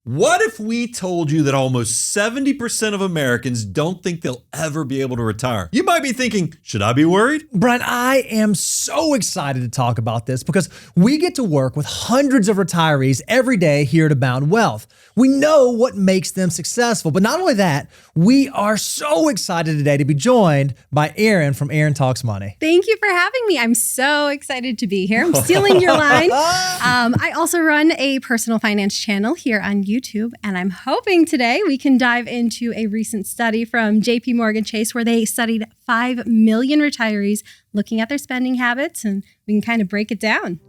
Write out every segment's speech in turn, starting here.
What if we told you that almost 70% of Americans don't think they'll ever be able to retire? You might be thinking, should I be worried? Brian, I am so excited to talk about this because we get to work with hundreds of retirees every day here at Abound Wealth. We know what makes them successful, but not only that, we are so excited today to be joined by Erin from Erin Talks Money. Thank you for having me. I'm so excited to be here. I'm stealing your line. I also run a personal finance channel here on YouTube, and I'm hoping today we can dive into a recent study from JP Morgan Chase where they studied 5 million retirees looking at their spending habits, and we can kind of break it down.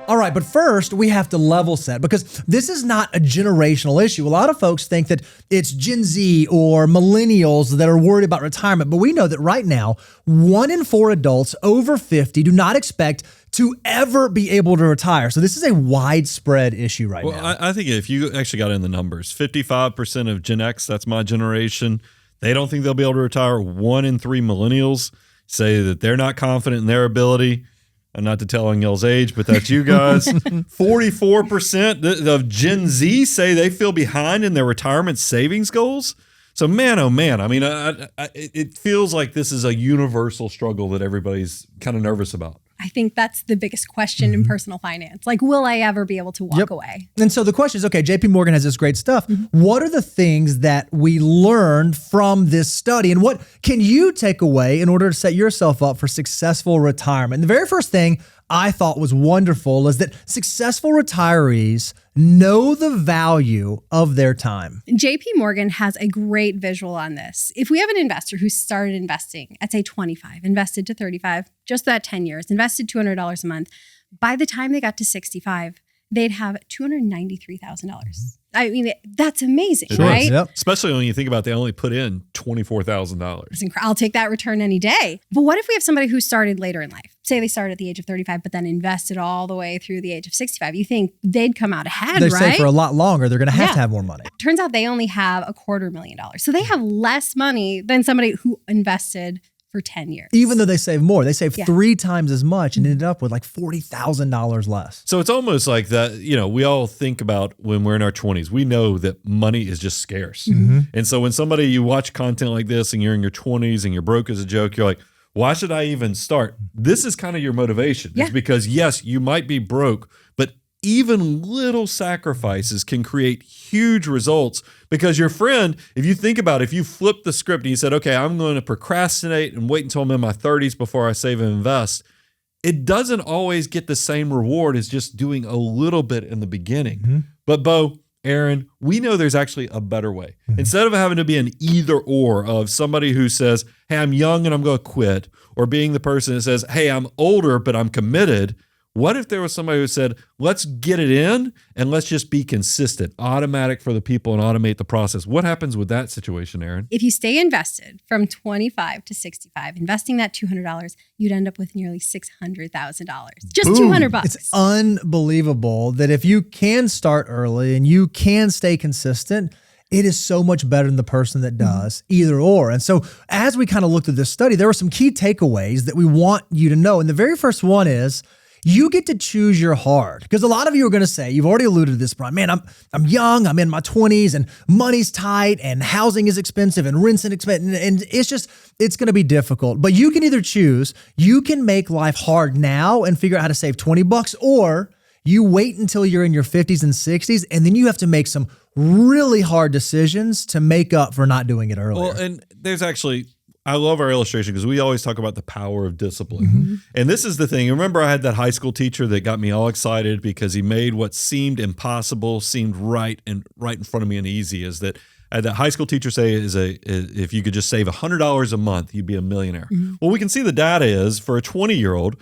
All right, but first we have to level set because this is not a generational issue. A lot of folks think that it's Gen Z or millennials that are worried about retirement, but we know that right now, 1 in 4 adults over 50 do not expect to ever be able to retire. So this is a widespread issue right now. Well, I think if you actually got in the numbers, 55% of Gen X, that's my generation, they don't think they'll be able to retire. 1 in 3 millennials say that they're not confident in their ability. And not to tell on y'all's age, but that's you guys. 44% of Gen Z say they feel behind in their retirement savings goals. So man, oh man, I mean, it feels like this is a universal struggle that everybody's kind of nervous about. I think that's the biggest question in personal finance. Like, will I ever be able to walk away? And so the question is, okay, JP Morgan has this great stuff. What are the things that we learned from this study? And what can you take away in order to set yourself up for successful retirement? And the very first thing I thought was wonderful is that successful retirees know the value of their time. JP Morgan has a great visual on this. If we have an investor who started investing at, say, 25, invested to 35, just that 10 years, invested $200 a month, by the time they got to 65, they'd have $293,000. I mean, that's amazing, right? Yep. Especially when you think about they only put in $24,000. I'll take that return any day. But what if we have somebody who started later in life? Say they started at the age of 35, but then invested all the way through the age of 65. You think they'd come out ahead, They right? say for a lot longer, they're going to have more money. Turns out they only have $250,000. So they have less money than somebody who invested for 10 years. Even though they save more, they save 3 times as much and ended up with like $40,000 less. So it's almost like that, you know, we all think about when we're in our 20s, we know that money is just scarce. And so when you watch content like this and you're in your 20s and you're broke as a joke, you're like, why should I even start? This is kind of your motivation. It's because, yes, you might be broke, but even little sacrifices can create huge results because your friend, if you think about it, if you flip the script and you said, okay, I'm going to procrastinate and wait until I'm in my 30s before I save and invest, it doesn't always get the same reward as just doing a little bit in the beginning. But Bo, Erin, we know there's actually a better way. Instead of having to be an either or of somebody who says, hey, I'm young and I'm going to quit, or being the person that says, hey, I'm older, but I'm committed. What if there was somebody who said, let's get it in and let's just be consistent, automatic for the people and automate the process? What happens with that situation, Erin? If you stay invested from 25 to 65, investing that $200, you'd end up with nearly $600,000. Just $200. It's unbelievable that if you can start early and you can stay consistent, it is so much better than the person that does either or. And so as we kind of looked at this study, there were some key takeaways that we want you to know. And the very first one is, you get to choose your hard. Because a lot of you are going to say, you've already alluded to this, Brian, man, I'm young, I'm in my 20s and money's tight and housing is expensive and rent's expensive. And it's going to be difficult. But you can either choose, you can make life hard now and figure out how to save $20, or you wait until you're in your 50s and 60s, and then you have to make some really hard decisions to make up for not doing it earlier. Well, and there's actually, I love our illustration because we always talk about the power of discipline. And this is the thing. Remember, I had that high school teacher that got me all excited because he made what seemed impossible seemed right in front of me and easy. Is that I had that high school teacher say if you could just save $100 a month, you'd be a millionaire. Well, we can see the data is for a 20-year-old,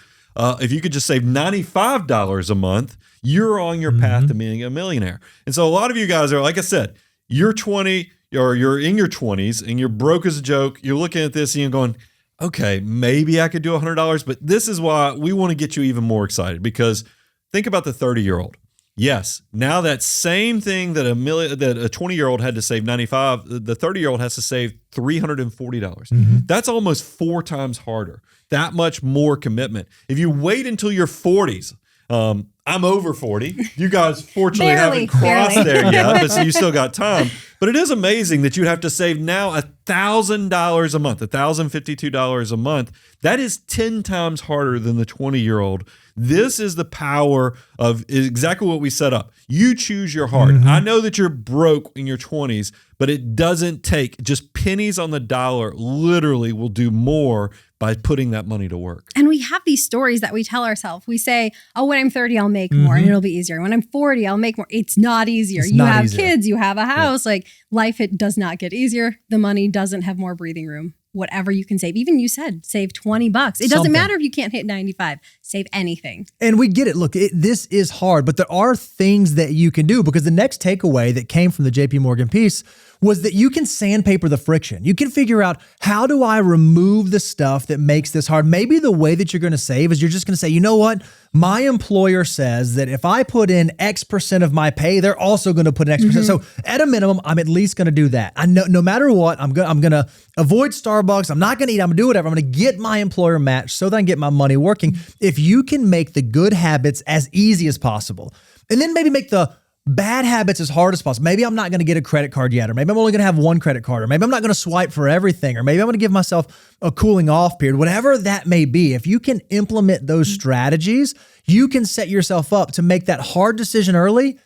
if you could just save $95 a month, you're on your path to being a millionaire. And so a lot of you guys are, like I said, you're 20 or you're in your 20s and you're broke as a joke. You're looking at this and you're going, okay, maybe I could do $100, but this is why we want to get you even more excited, because think about the 30-year-old. Yes, now that same thing that a 20-year-old had to save 95, the 30-year-old has to save $340. That's almost 4 times harder. that much more commitment. If you wait until your 40s, I'm over 40. You guys fortunately haven't crossed there yet, but so you still got time. But it is amazing that you'd have to save now $1,000 a month, $1,052 a month. That is 10 times harder than the 20-year-old. This is the power of exactly what we set up. You choose your heart. I know that you're broke in your 20s, but it doesn't take just pennies on the dollar literally will do more by putting that money to work. And we have these stories that we tell ourselves. We say, oh, when I'm 30, I'll make more and it'll be easier. When I'm 40, I'll make more. It's not easier. You have kids, you have a house. Like life, it does not get easier. The money doesn't have more breathing room. Whatever you can save. Even you said, save $20. It doesn't matter if you can't hit 95. Save anything. And we get it. Look, this is hard, but there are things that you can do, because the next takeaway that came from the JP Morgan piece was that you can sandpaper the friction. You can figure out, how do I remove the stuff that makes this hard? Maybe the way that you're going to save is you're just going to say, you know what? My employer says that if I put in X% of my pay, they're also going to put in X%. So at a minimum, I'm at least going to do that. I know no matter what, I'm going to avoid Starbucks. I'm not going to eat. I'm going to do whatever. I'm going to get my employer matched so that I can get my money working. If you can make the good habits as easy as possible, and then maybe make the bad habits as hard as possible. Maybe I'm not going to get a credit card yet, or maybe I'm only going to have one credit card, or maybe I'm not going to swipe for everything, or maybe I'm going to give myself a cooling off period, whatever that may be. If you can implement those strategies, you can set yourself up to make that hard decision early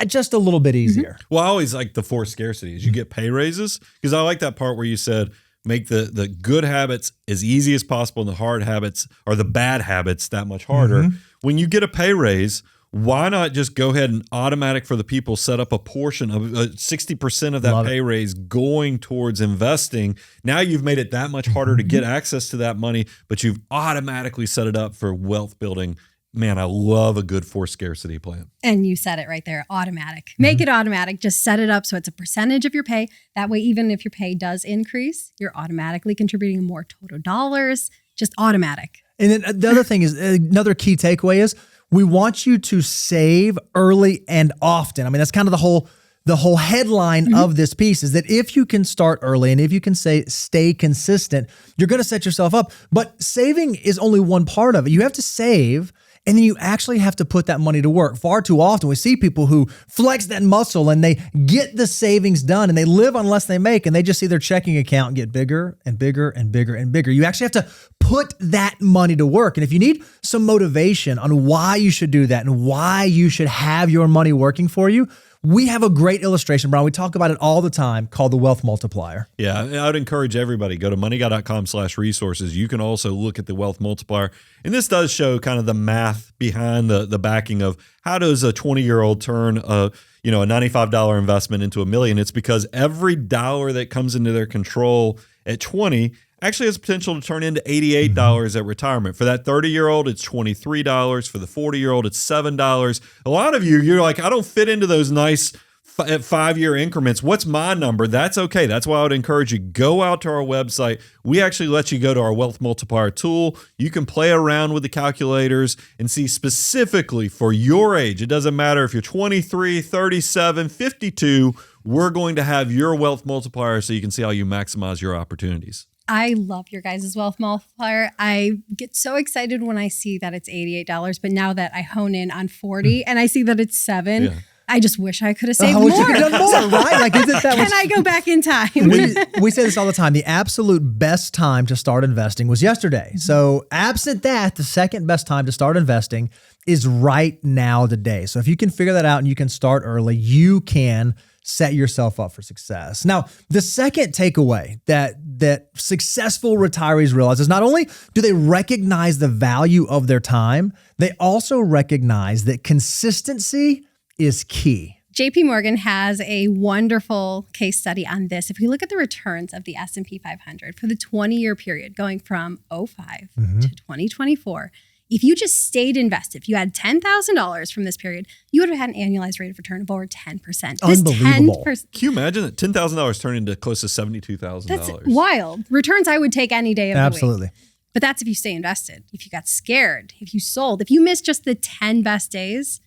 just a little bit easier. Well, I always like the forced scarcity is you get pay raises, because I like that part where you said, make the good habits as easy as possible and the hard habits or the bad habits that much harder. When you get a pay raise, why not just go ahead and automatic for the people set up a portion of 60% of that pay raise going towards investing? Now you've made it that much harder to get access to that money, but you've automatically set it up for wealth building. Man, I love a good forced scarcity plan. And you said it right there, automatic. Make it automatic. Just set it up so it's a percentage of your pay. That way, even if your pay does increase, you're automatically contributing more total dollars, just automatic. And then the other thing is, another key takeaway is, we want you to save early and often. I mean, that's kind of the whole headline of this piece, is that if you can start early and if you can stay consistent, you're going to set yourself up. But saving is only one part of it. You have to save, and then you actually have to put that money to work. Far too often we see people who flex that muscle and they get the savings done and they live on less they make, and they just see their checking account get bigger and bigger and bigger and bigger. You actually have to put that money to work. And if you need some motivation on why you should do that and why you should have your money working for you, we have a great illustration, Brian. We talk about it all the time, called the wealth multiplier. Yeah, I would encourage everybody, go to moneyguy.com/resources. You can also look at the wealth multiplier. And this does show kind of the math behind the backing of how does a 20-year-old turn a $95 investment into $1 million. It's because every dollar that comes into their control at 20 actually has potential to turn into $88 at retirement. For that 30-year-old, it's $23. For the 40-year-old, it's $7. A lot of you're like, I don't fit into those nice 5-year increments. What's my number? That's okay. That's why I would encourage you, go out to our website. We actually let you go to our wealth multiplier tool. You can play around with the calculators and see specifically for your age. It doesn't matter if you're 23, 37, 52, we're going to have your wealth multiplier so you can see how you maximize your opportunities. I love your guys' wealth multiplier. I get so excited when I see that it's $88, but now that I hone in on 40 and I see that it's $7, I just wish I could have saved more. You could have done more, right? Like, isn't that Can I go back in time? we say this all the time. The absolute best time to start investing was yesterday. So absent that, the second best time to start investing is right now today. So if you can figure that out and you can start early, you can set yourself up for success. Now, the second takeaway that successful retirees realize is not only do they recognize the value of their time, they also recognize that consistency is key. JP Morgan has a wonderful case study on this. If we look at the returns of the S&P 500 for the 20-year period going from 2005 to 2024, if you just stayed invested, if you had $10,000 from this period, you would have had an annualized rate of return of over 10%. Unbelievable. Can you imagine that $10,000 turned into close to $72,000? That's wild. Returns I would take any day of the week. Absolutely. But that's if you stay invested. If you got scared, if you sold, if you missed just the 10 best days,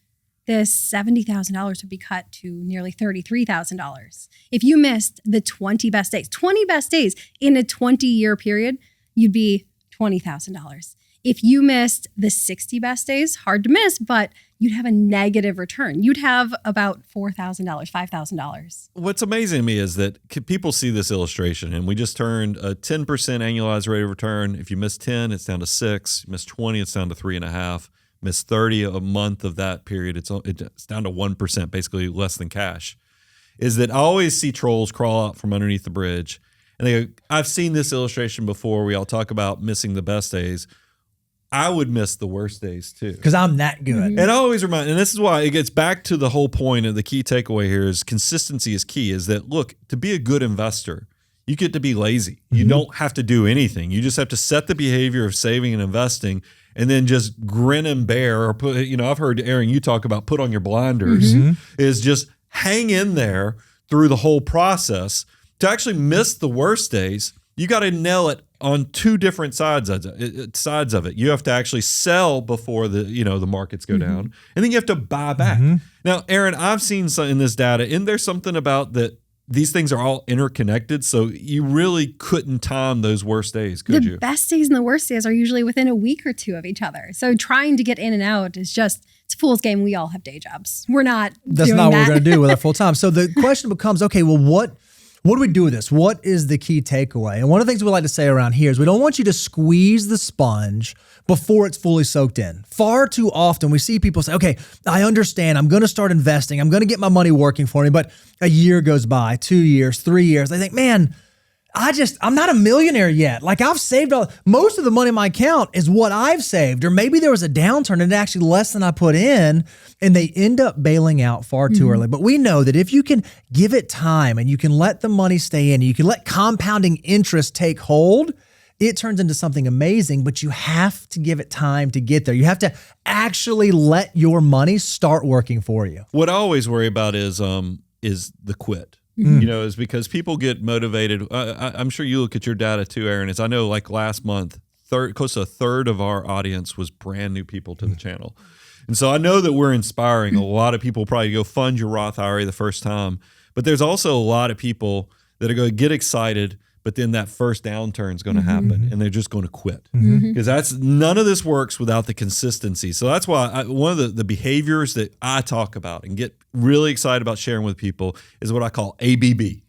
this $70,000 would be cut to nearly $33,000. If you missed the 20 best days in a 20-year period, you'd be $20,000. If you missed the 60 best days, hard to miss, but you'd have a negative return. You'd have about $4,000, $5,000. What's amazing to me is that people see this illustration, and we just turned a 10% annualized rate of return. If you miss 10, it's down to 6. You miss 20, it's down to 3.5. Miss 30 a month of that period, it's down to 1%, basically less than cash. Is that I always see trolls crawl out from underneath the bridge, and they go, I've seen this illustration before. We all talk about missing the best days. I would miss the worst days too. Because I'm that good. And I always remind, and this is why it gets back to the whole point of the key takeaway here is consistency is key, is that, look, to be a good investor, you get to be lazy. You don't have to do anything. You just have to set the behavior of saving and investing and then just grin and bear or put, I've heard, Aaron, you talk about put on your blinders, is just hang in there through the whole process. To actually miss the worst days, you got to nail it on two different sides of it. You have to actually sell before the markets go down, and then you have to buy back. Now, Aaron, I've seen some in this data, and there's something about that these things are all interconnected, so you really couldn't time those worst days, could you? The best days and the worst days are usually within a week or two of each other. So trying to get in and out is just, it's a fool's game. We all have day jobs. We're not That's doing not that. what we're going to do with our full time. So the question becomes, okay, well, what do we do with this? What is the key takeaway? And one of the things we like to say around here is we don't want you to squeeze the sponge before it's fully soaked in. Far too often we see people say, okay, I understand. I'm going to start investing. I'm going to get my money working for me. But a year goes by, 2 years, 3 years. They think, man, I'm not a millionaire yet. Like I've saved most of the money in my account is what I've saved. Or maybe there was a downturn and actually less than I put in, and they end up bailing out far too early. But we know that if you can give it time and you can let the money stay in, you can let compounding interest take hold, it turns into something amazing, but you have to give it time to get there. You have to actually let your money start working for you. What I always worry about is the quit. Is because people get motivated. I'm sure you look at your data too, Aaron. I know like last month, close to a third of our audience was brand new people to the channel. And so I know that we're inspiring a lot of people probably to go fund your Roth IRA the first time. But there's also a lot of people that are going to get excited, but then that first downturn is going to happen and they're just going to quit. Because none of this works without the consistency. So that's why one of the behaviors that I talk about and get really excited about sharing with people is what I call ABB.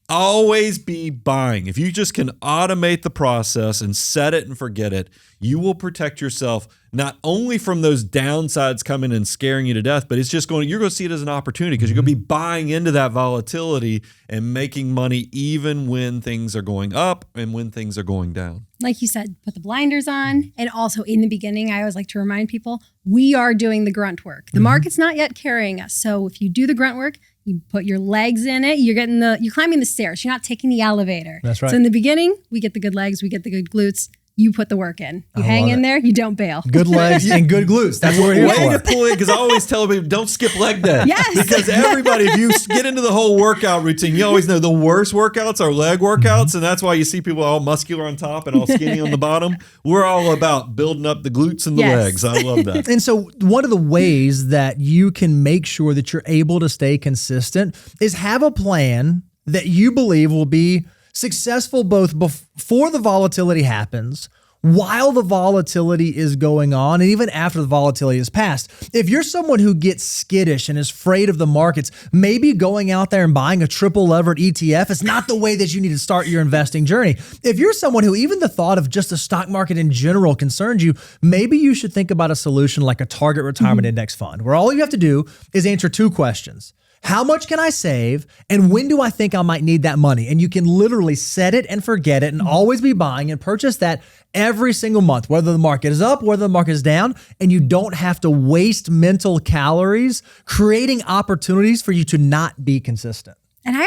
Always be buying. If you just can automate the process and set it and forget it, you will protect yourself not only from those downsides coming and scaring you to death, but you're going to see it as an opportunity because you're going to be buying into that volatility and making money even when things are going up and when things are going down. Like you said, put the blinders on. And also in the beginning, I always like to remind people, we are doing the grunt work. The market's not yet carrying us. So if you do the grunt work, you put your legs in it, you're climbing the stairs. You're not taking the elevator. That's right. So in the beginning, we get the good legs, we get the good glutes. You put the work in. You hang in there, you don't bail. Good legs and good glutes. That's what we're here Way for. to pull it, because I always tell people, don't skip leg day. Yes. Because everybody, if you get into the whole workout routine, you always know the worst workouts are leg workouts, and that's why you see people all muscular on top and all skinny on the bottom. We're all about building up the glutes and the legs. I love that. And so one of the ways that you can make sure that you're able to stay consistent is have a plan that you believe will be successful both before the volatility happens, while the volatility is going on, and even after the volatility is past. If you're someone who gets skittish and is afraid of the markets, maybe going out there and buying a triple levered ETF is not the way that you need to start your investing journey. If you're someone who even the thought of just the stock market in general concerns you, maybe you should think about a solution like a target retirement index fund, where all you have to do is answer two questions. How much can I save? And when do I think I might need that money? And you can literally set it and forget it and always be buying and purchase that every single month, whether the market is up, whether the market is down, and you don't have to waste mental calories creating opportunities for you to not be consistent. And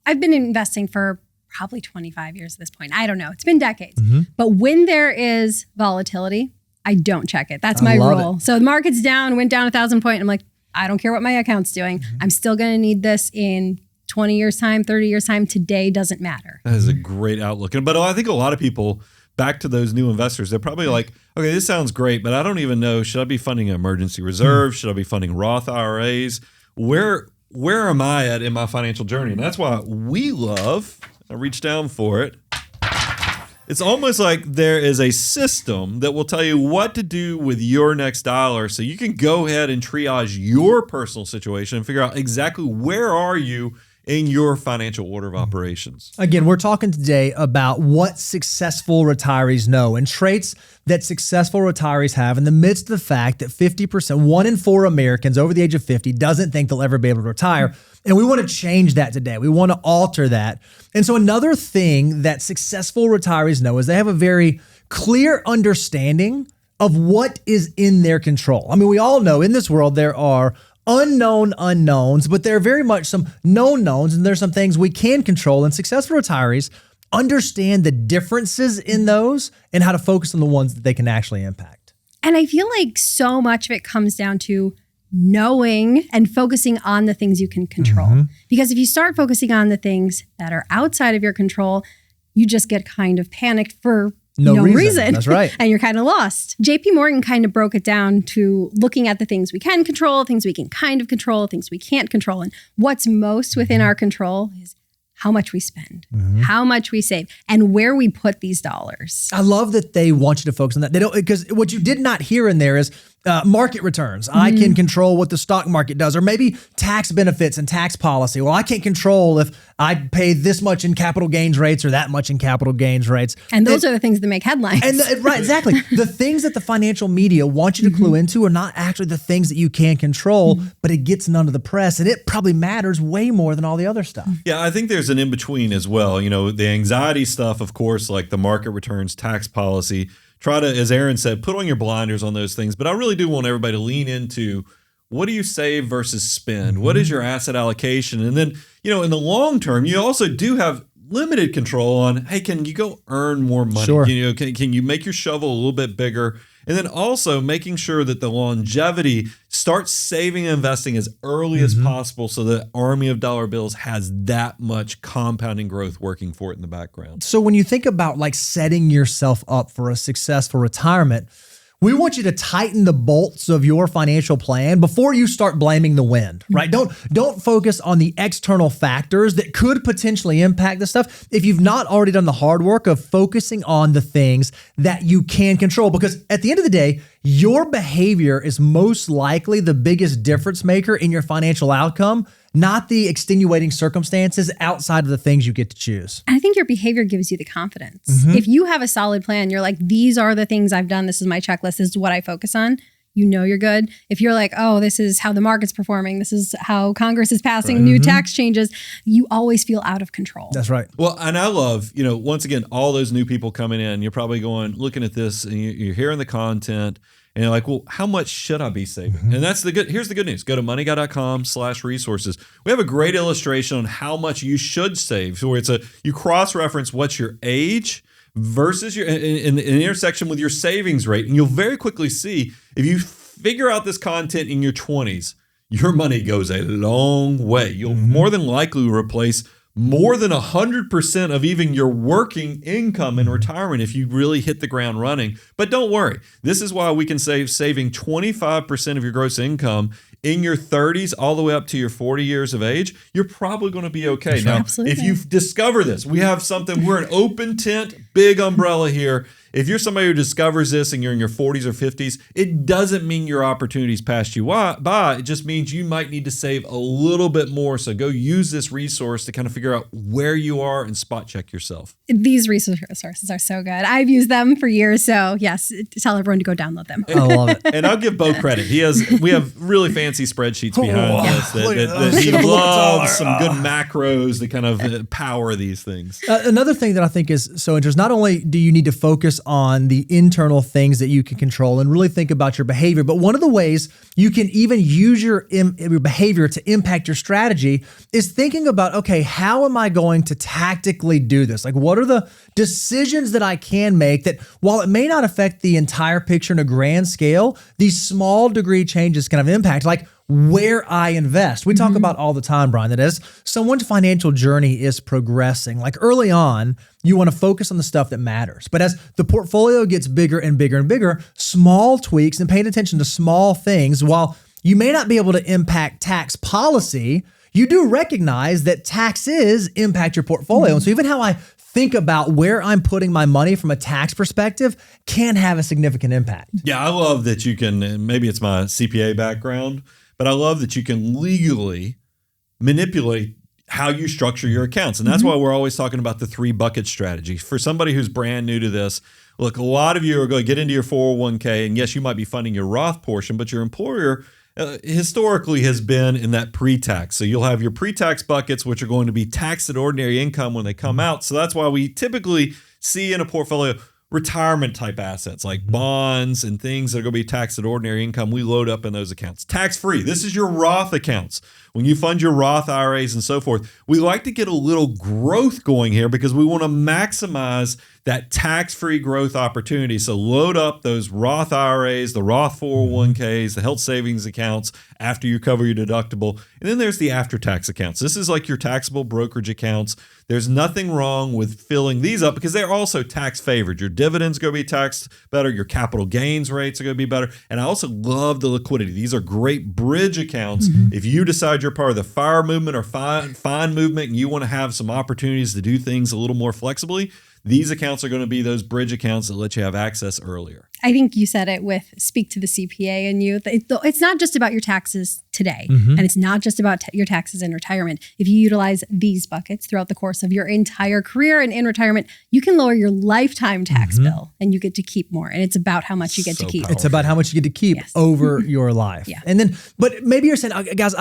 I've been investing for probably 25 years at this point. I don't know. It's been decades. But when there is volatility, I don't check it. That's my rule. So the market's down, went down 1,000 points. I'm like, I don't care what my account's doing. I'm still going to need this in 20 years time, 30 years time. Today doesn't matter. That is a great outlook. But I think a lot of people, back to those new investors, they're probably like, okay, this sounds great, but I don't even know, should I be funding an emergency reserve? Should I be funding Roth IRAs? Where am I at in my financial journey? And that's why we love, I reached down for it, It's almost like there is a system that will tell you what to do with your next dollar, so you can go ahead and triage your personal situation and figure out exactly where are you in your financial order of operations. Again, we're talking today about what successful retirees know and traits that successful retirees have in the midst of the fact that 50%, 1 in 4 Americans over the age of 50 doesn't think they'll ever be able to retire. And we want to change that today. We want to alter that. And so another thing that successful retirees know is they have a very clear understanding of what is in their control. I mean, we all know in this world there are unknown unknowns, but there are very much some known knowns, and there's some things we can control. And successful retirees understand the differences in those and how to focus on the ones that they can actually impact. And I feel like so much of it comes down to knowing and focusing on the things you can control. Because if you start focusing on the things that are outside of your control, you just get kind of panicked for no reason. That's right. And you're kind of lost. JP Morgan kind of broke it down to looking at the things we can control, things we can kind of control, things we can't control. And what's most within our control is how much we spend, how much we save, and where we put these dollars. I love that they want you to focus on that. They don't, because what you did not hear in there is market returns. I can control what the stock market does, or maybe tax benefits and tax policy. Well, I can't control if I pay this much in capital gains rates or that much in capital gains rates. And those are the things that make headlines. And right, exactly. The things that the financial media want you to clue into are not actually the things that you can control, but it gets none of the press, and it probably matters way more than all the other stuff. Yeah, I think there's an in-between as well. You know, the anxiety stuff, of course, like the market returns, tax policy. Try to, as Aaron said, put on your blinders on those things. But I really do want everybody to lean into, what do you save versus spend? What is your asset allocation? And then, you know, in the long term, you also do have limited control on, hey, can you go earn more money? Sure. You know, can you make your shovel a little bit bigger? And then also making sure that the longevity, starts saving and investing as early as possible, so that army of dollar bills has that much compounding growth working for it in the background. So when you think about like setting yourself up for a successful retirement, we want you to tighten the bolts of your financial plan before you start blaming the wind, right? Don't focus on the external factors that could potentially impact the stuff if you've not already done the hard work of focusing on the things that you can control. Because at the end of the day, your behavior is most likely the biggest difference maker in your financial outcome, not the extenuating circumstances outside of the things you get to choose. And I think your behavior gives you the confidence. If you have a solid plan, you're like, these are the things I've done. This is my checklist. This is what I focus on. You know you're good. If you're like, oh, this is how the market's performing, this is how Congress is passing new tax changes, you always feel out of control. That's right. Well, and I love, you know, once again, all those new people coming in, you're probably looking at this and you're hearing the content and you're like, well, how much should I be saving? And here's the good news. Go to moneyguy.com/resources. We have a great illustration on how much you should save. So you cross-reference what's your age versus your in the intersection with your savings rate. And you'll very quickly see, if you figure out this content in your 20s, your money goes a long way. You'll more than likely replace more than 100% of even your working income in retirement if you really hit the ground running. But don't worry. This is why we can saving 25% of your gross income in your 30s all the way up to your 40 years of age. You're probably going to be okay. Now, if you discover this, we're an open tent, big umbrella here. If you're somebody who discovers this and you're in your 40s or 50s, it doesn't mean your opportunities passed you by. It just means you might need to save a little bit more. So go use this resource to kind of figure out where you are and spot check yourself. These resources are so good. I've used them for years. So yes, tell everyone to go download them. I love it. And I'll give Bo credit. We have really fancy spreadsheets behind us that he loves, some good macros to kind of power these things. Another thing that I think is so interesting, not only do you need to focus on the internal things that you can control and really think about your behavior, but one of the ways you can even use your behavior to impact your strategy is thinking about, okay, how am I going to tactically do this? Like, what are the decisions that I can make that, while it may not affect the entire picture in a grand scale, these small degree changes kind of impact, like where I invest. We talk about all the time, Brian, that as someone's financial journey is progressing, like early on, you want to focus on the stuff that matters. But as the portfolio gets bigger and bigger and bigger, small tweaks and paying attention to small things, while you may not be able to impact tax policy, you do recognize that taxes impact your portfolio. And so even how I think about where I'm putting my money from a tax perspective can have a significant impact. Yeah, I love that you can, and maybe it's my CPA background, but I love that you can legally manipulate how you structure your accounts. And that's why we're always talking about the 3 bucket strategy. For somebody who's brand new to this, look, a lot of you are going to get into your 401k, and yes, you might be funding your Roth portion, but your employer historically has been in that pre-tax. So you'll have your pre-tax buckets, which are going to be taxed at ordinary income when they come out. So that's why we typically see in a portfolio retirement type assets like bonds and things that are going to be taxed at ordinary income. We load up in those accounts. Tax free. This is your Roth accounts. When you fund your Roth IRAs and so forth, we like to get a little growth going here because we want to maximize that tax-free growth opportunity. So load up those Roth IRAs, the Roth 401ks, the health savings accounts after you cover your deductible. And then there's the after-tax accounts. This is like your taxable brokerage accounts. There's nothing wrong with filling these up because they're also tax favored. Your dividends are going to be taxed better. Your capital gains rates are going to be better. And I also love the liquidity. These are great bridge accounts. If you decide you're part of the FIRE movement or FIND movement and you want to have some opportunities to do things a little more flexibly, these accounts are going to be those bridge accounts that let you have access earlier. I think you said it with speak to the CPA in you. It's not just about your taxes today, and it's not just about your taxes in retirement. If you utilize these buckets throughout the course of your entire career and in retirement, you can lower your lifetime tax bill and you get to keep more. And it's about how much you get to keep. It's about how much you get to keep over your life. Yeah. And then, but maybe you're saying, guys,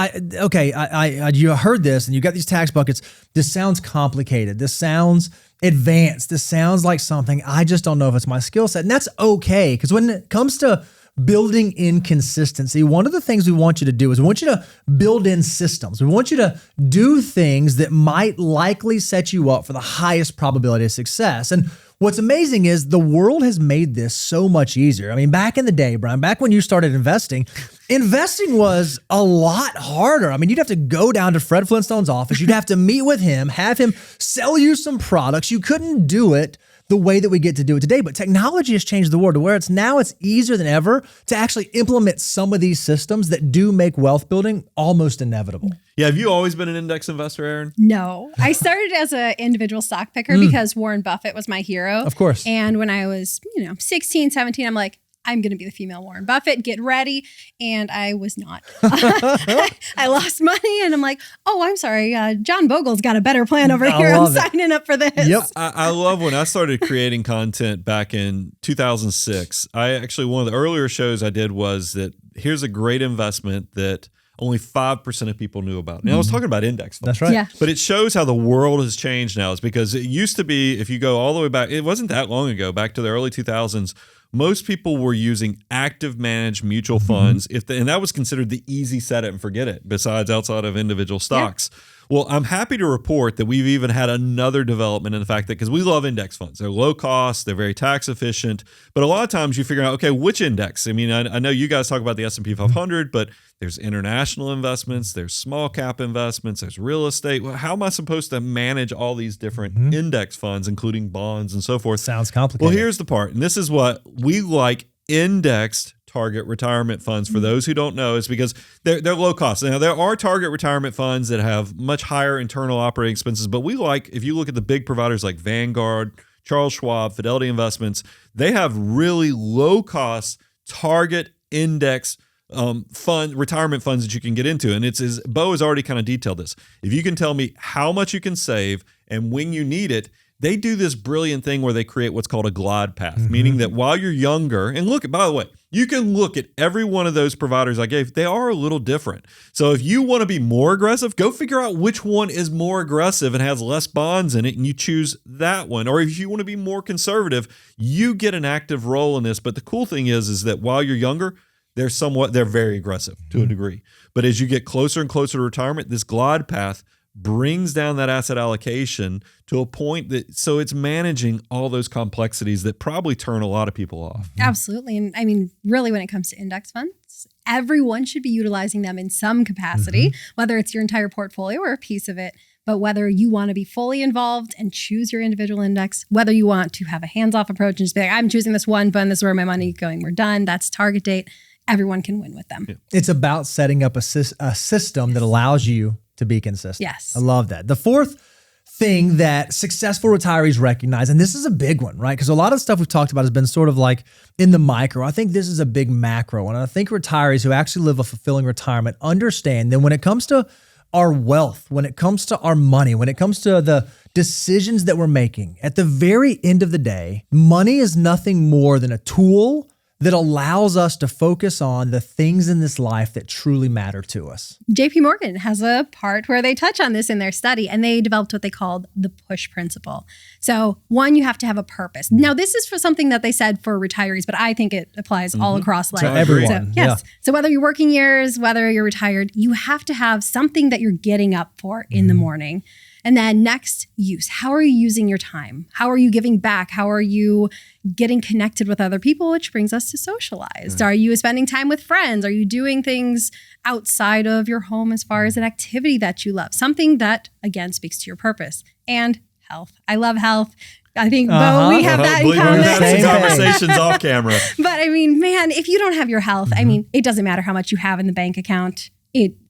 you heard this and you got these tax buckets. This sounds complicated. This sounds advanced. This sounds like something I just don't know if it's my skill set. And that's okay. Because when it comes to building in consistency, one of the things we want you to do is we want you to build in systems. We want you to do things that might likely set you up for the highest probability of success. And what's amazing is the world has made this so much easier. I mean, back in the day, Brian, back when you started investing was a lot harder. I mean, you'd have to go down to Fred Flintstone's office. You'd have to meet with him, have him sell you some products. You couldn't do it the way that we get to do it today. But technology has changed the world to where it's easier than ever to actually implement some of these systems that do make wealth building almost inevitable. Yeah. Have you always been an index investor, Aaron? No. I started as an individual stock picker because Warren Buffett was my hero. Of course. And when I was, 16, 17, I'm like, I'm going to be the female Warren Buffett, get ready. And I was not. I lost money and I'm like, oh, I'm sorry. John Bogle's got a better plan over here. I'm signing up for this. Yep. I love when I started creating content back in 2006. One of the earlier shows I did was that here's a great investment that only 5% of people knew about. Now, I was talking about index funds. That's right. Yeah. But it shows how the world has changed now. It's because it used to be, if you go all the way back, it wasn't that long ago, back to the early 2000s, most people were using active managed mutual funds, and that was considered the easy set it and forget it, besides outside of individual stocks. Yeah. Well, I'm happy to report that we've even had another development in the fact that, because we love index funds, they're low cost, they're very tax efficient, but a lot of times you figure out, okay, which index? I mean, I know you guys talk about the S&P 500, but there's international investments, there's small cap investments, there's real estate. Well, how am I supposed to manage all these different index funds, including bonds and so forth? Sounds complicated. Well, here's the part, and this is what we like: indexed target retirement funds. For those who don't know, is because they're low cost. Now, there are target retirement funds that have much higher internal operating expenses, but we like, if you look at the big providers like Vanguard, Charles Schwab, Fidelity Investments, they have really low cost target index retirement funds that you can get into. And it's, as Bo has already kind of detailed this, if you can tell me how much you can save and when you need it, they do this brilliant thing where they create what's called a glide path, meaning that while you're younger, and look, by the way, you can look at every one of those providers I gave, they are a little different. So if you want to be more aggressive, go figure out which one is more aggressive and has less bonds in it, and you choose that one. Or if you want to be more conservative, you get an active role in this. But the cool thing is that while you're younger, they're very aggressive to a degree. But as you get closer and closer to retirement, this glide path brings down that asset allocation to a point that, so it's managing all those complexities that probably turn a lot of people off. Absolutely. And I mean, really, when it comes to index funds, everyone should be utilizing them in some capacity, whether it's your entire portfolio or a piece of it. But whether you want to be fully involved and choose your individual index, whether you want to have a hands-off approach and just be like, I'm choosing this one fund, this is where my money is going, we're done, that's target date, everyone can win with them. Yeah. It's about setting up a system that allows you to be consistent. Yes. I love that. The fourth thing that successful retirees recognize, and this is a big one, right? Because a lot of stuff we've talked about has been sort of like in the micro. I think this is a big macro, and I think retirees who actually live a fulfilling retirement understand that when it comes to our wealth, when it comes to our money, when it comes to the decisions that we're making, at the very end of the day, money is nothing more than a tool that allows us to focus on the things in this life that truly matter to us. JP Morgan has a part where they touch on this in their study, and they developed what they called the push principle. So one, you have to have a purpose. Now, this is for something that they said for retirees, but I think it applies all across life. To everyone. So, yes. So whether you're working years, whether you're retired, you have to have something that you're getting up for in the morning. And then next, use. How are you using your time? How are you giving back? How are you getting connected with other people, which brings us to socialized? Are you spending time with friends? Are you doing things outside of your home as far as an activity that you love? Something that, again, speaks to your purpose. And health. I love health. I think, Bo, we have that in common. We've had some conversations off camera. But I mean, man, if you don't have your health, I mean, it doesn't matter how much you have in the bank account.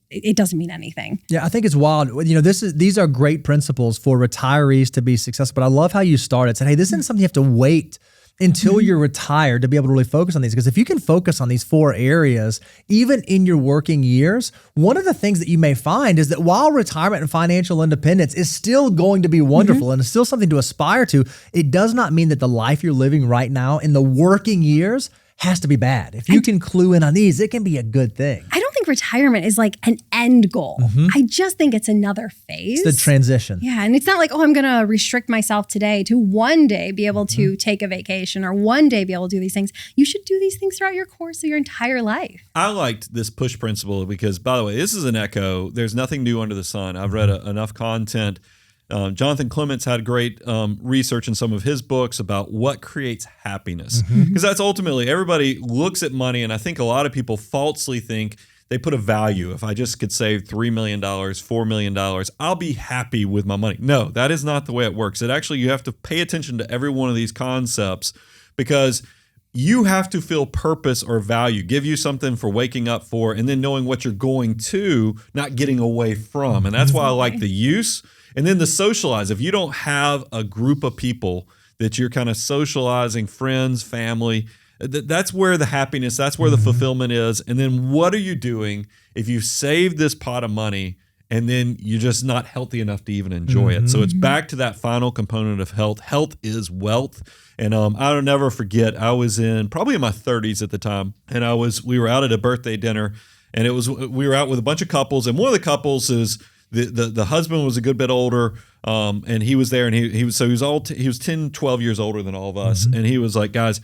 It doesn't mean anything. Yeah, I think it's wild. You know, these are great principles for retirees to be successful. But I love how you started. Said, hey, this isn't something you have to wait until you're retired to be able to really focus on these. Because if you can focus on these 4 areas, even in your working years, one of the things that you may find is that while retirement and financial independence is still going to be wonderful and it's still something to aspire to, it does not mean that the life you're living right now in the working years has to be bad. If you can clue in on these, it can be a good thing. I don't think retirement is like an end goal. I just think it's another phase. It's the transition. Yeah. And it's not like, oh, I'm going to restrict myself today to one day be able to take a vacation or one day be able to do these things. You should do these things throughout your course of your entire life. I liked this push principle because, by the way, this is an echo. There's nothing new under the sun. I've read enough content. Jonathan Clements had great research in some of his books about what creates happiness. Because that's ultimately, everybody looks at money, and I think a lot of people falsely think they put a value. If I just could save $3 million, $4 million, I'll be happy with my money. No, that is not the way it works. It actually, you have to pay attention to every one of these concepts because you have to feel purpose or value, give you something for waking up for, and then knowing what you're going to, not getting away from. And that's why I like the use. And then the socialize. If you don't have a group of people that you're kind of socializing, friends, family, that's where the happiness, that's where the fulfillment is. And then what are you doing if you save this pot of money and then you're just not healthy enough to even enjoy it? So it's back to that final component of health. Health is wealth. And I'll never forget, I was probably in my 30s at the time, and we were out at a birthday dinner, and we were out with a bunch of couples, and one of the couples is the husband was a good bit older, and he was there, and he was 10, 12 years older than all of us, and he was like, guys,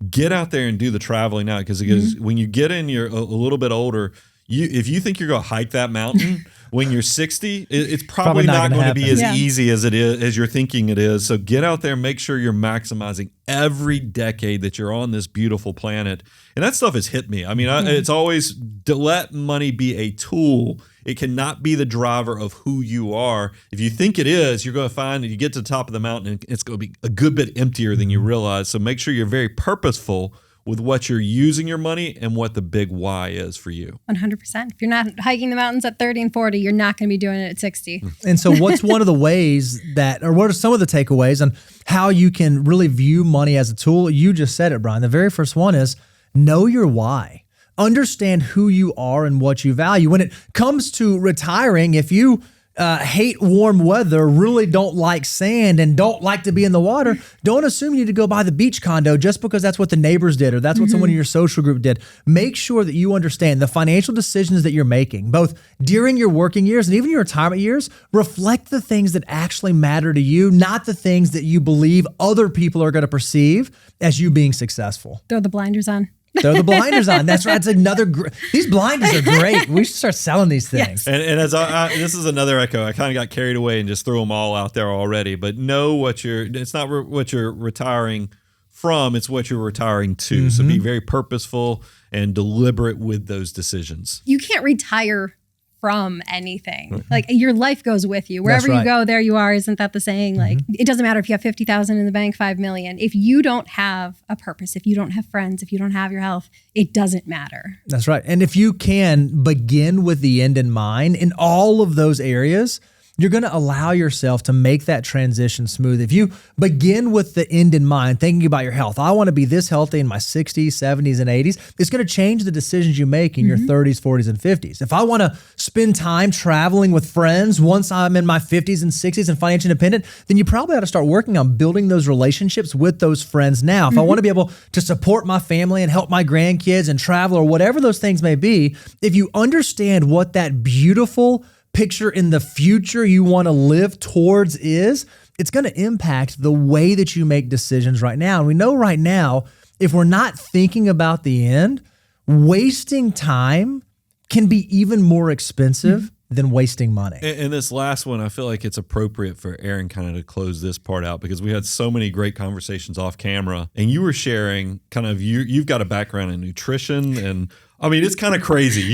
get out there and do the traveling now, because when you get in, you're a little bit older. If you think you're going to hike that mountain when you're 60, it's probably not going to be as easy as it is, as you're thinking it is. So get out there and make sure you're maximizing every decade that you're on this beautiful planet. And that stuff has hit me. I mean, it's always to let money be a tool. It cannot be the driver of who you are. If you think it is, you're going to find that you get to the top of the mountain and it's going to be a good bit emptier than you realize. So make sure you're very purposeful with what you're using your money and what the big why is for you. 100%. If you're not hiking the mountains at 30 and 40, you're not going to be doing it at 60. And so what's one of the ways or what are some of the takeaways on how you can really view money as a tool? You just said it, Brian. The very first one is know your why. Understand who you are and what you value. When it comes to retiring, if you hate warm weather, really don't like sand, and don't like to be in the water, don't assume you need to go buy the beach condo just because that's what the neighbors did or that's what someone in your social group did. Make sure that you understand the financial decisions that you're making, both during your working years and even your retirement years, reflect the things that actually matter to you, not the things that you believe other people are going to perceive as you being successful. Throw the blinders on. Throw the blinders on. That's right. It's another. These blinders are great. We should start selling these things. Yes. And as this is another echo. I kind of got carried away and just threw them all out there already. But know it's not what you're retiring from. It's what you're retiring to. So be very purposeful and deliberate with those decisions. You can't retire from anything. Like your life goes with you. Wherever you go, there you are. Isn't that the saying? Like it doesn't matter if you have 50,000 in the bank, 5 million. If you don't have a purpose, if you don't have friends, if you don't have your health, it doesn't matter. That's right. And if you can begin with the end in mind in all of those areas, you're going to allow yourself to make that transition smooth. If you begin with the end in mind, thinking about your health, I want to be this healthy in my 60s, 70s, and 80s, it's going to change the decisions you make in your 30s, 40s, and 50s. If I want to spend time traveling with friends once I'm in my 50s and 60s and financially independent, then you probably ought to start working on building those relationships with those friends now. If I want to be able to support my family and help my grandkids and travel or whatever those things may be, if you understand what that beautiful picture in the future you want to live towards is, it's going to impact the way that you make decisions right now. And we know right now, if we're not thinking about the end, wasting time can be even more expensive than wasting money. And this last one, I feel like it's appropriate for Aaron kind of to close this part out, because we had so many great conversations off camera, and you were sharing kind of you've got a background in nutrition, and I mean, it's kind of crazy.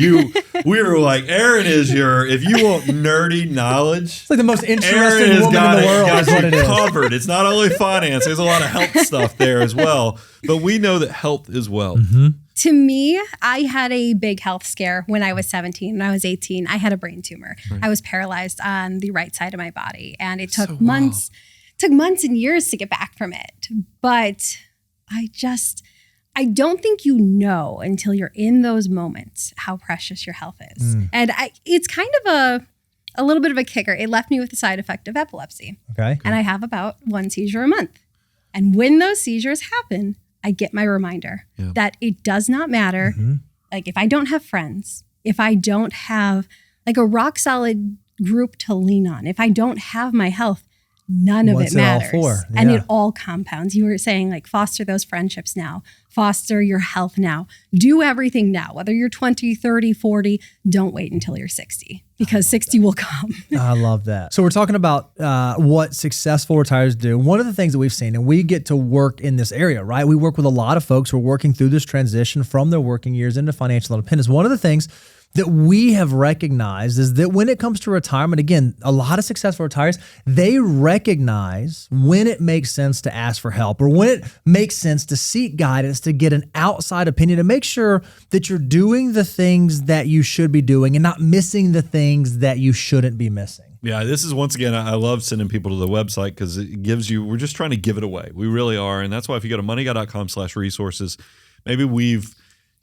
We were like, Aaron is if you want nerdy knowledge, it's like the most interesting woman in the world is what it is. Covered. It's not only finance, there's a lot of health stuff there as well, but we know that health is wealth. To me, I had a big health scare when I was 17. When I was 18, I had a brain tumor. Right. I was paralyzed on the right side of my body, and it took months and years to get back from it. But I don't think you know until you're in those moments how precious your health is. And it's kind of a little bit of a kicker. It left me with the side effect of epilepsy. Okay. And I have about one seizure a month. And when those seizures happen, I get my reminder that it does not matter. Like if I don't have friends, if I don't have like a rock solid group to lean on, if I don't have my health, none of it matters. And it all compounds. You were saying like foster those friendships now, foster your health now, do everything now, whether you're 20, 30, 40, don't wait until you're 60 because 60 will come. I love that. So we're talking about what successful retirees do. One of the things that we've seen, and we get to work in this area, right? We work with a lot of folks who are working through this transition from their working years into financial independence. One of the things that we have recognized is that when it comes to retirement, again, a lot of successful retirees, they recognize when it makes sense to ask for help or when it makes sense to seek guidance, to get an outside opinion, to make sure that you're doing the things that you should be doing and not missing the things that you shouldn't be missing. Yeah, this is, once again, I love sending people to the website because it gives you, we're just trying to give it away. We really are. And that's why if you go to moneyguy.com/resources, maybe we've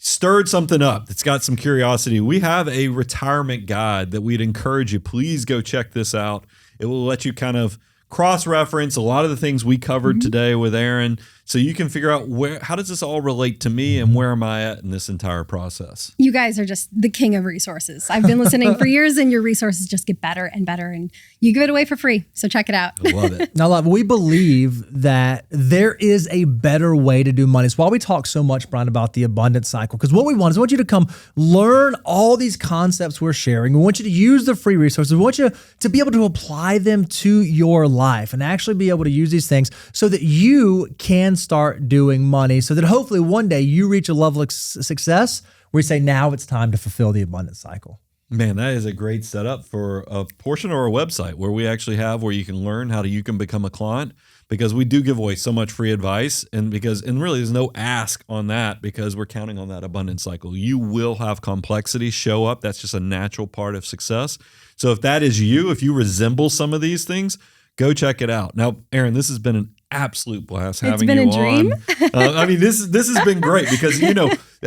stirred something up that's got some curiosity. We have a retirement guide that we'd encourage you. Please go check this out. It will let you kind of cross-reference a lot of the things we covered today with Aaron, so you can figure out how does this all relate to me and where am I at in this entire process. You guys are just the king of resources. I've been listening for years, and your resources just get better and better, and you give it away for free. So check it out. I love it. Now, we believe that there is a better way to do money. It's why we talk so much, Brian, about the abundance cycle, because what we want is we want you to come learn all these concepts we're sharing. We want you to use the free resources. We want you to be able to apply them to your life and actually be able to use these things so that you can start doing money, so that hopefully one day you reach a level of success where you say, now it's time to fulfill the abundance cycle. Man, that is a great setup for a portion of our website where we actually have where you can learn how you can become a client, because we do give away so much free advice, and really there's no ask on that because we're counting on that abundance cycle. You will have complexity show up. That's just a natural part of success. So if that is you, if you resemble some of these things, go check it out. Now, Aaron, this has been an absolute blast having you on. It's been a dream. I mean, this has been great because,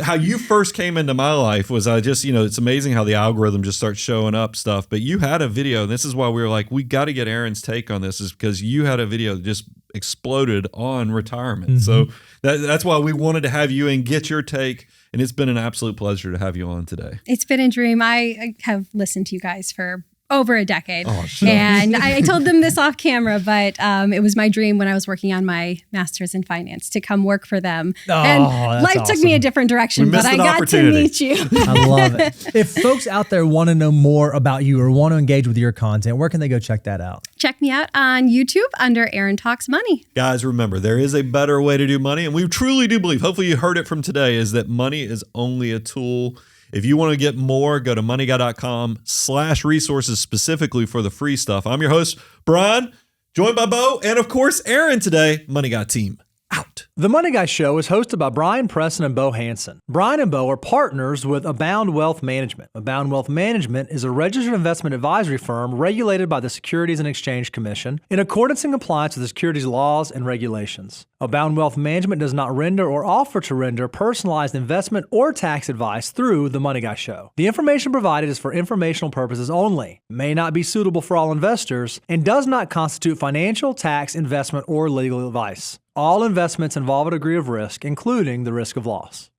how you first came into my life was it's amazing how the algorithm just starts showing up stuff. But you had a video, and this is why we were like, we got to get Aaron's take on this, is because you had a video that just exploded on retirement. So that's why we wanted to have you and get your take. And it's been an absolute pleasure to have you on today. It's been a dream. I have listened to you guys for over a decade. And I told them this off camera, but it was my dream when I was working on my master's in finance to come work for them. And life took me a different direction, but I got to meet you. I love it. If folks out there want to know more about you or want to engage with your content, where can they go check that out? Check me out on YouTube under Aaron Talks Money. Guys, remember, there is a better way to do money. And we truly do believe, hopefully you heard it from today, is that money is only a tool. If you want to get more, go to moneyguy.com/resources specifically for the free stuff. I'm your host, Brian, joined by Bo, and of course, Aaron today, Money Guy team. out. The Money Guy Show is hosted by Brian Preston and Bo Hansen. Brian and Bo are partners with Abound Wealth Management. Abound Wealth Management is a registered investment advisory firm regulated by the Securities and Exchange Commission in accordance and compliance with the securities laws and regulations. Abound Wealth Management does not render or offer to render personalized investment or tax advice through The Money Guy Show. The information provided is for informational purposes only, may not be suitable for all investors, and does not constitute financial, tax, investment, or legal advice. All investments involve a degree of risk, including the risk of loss.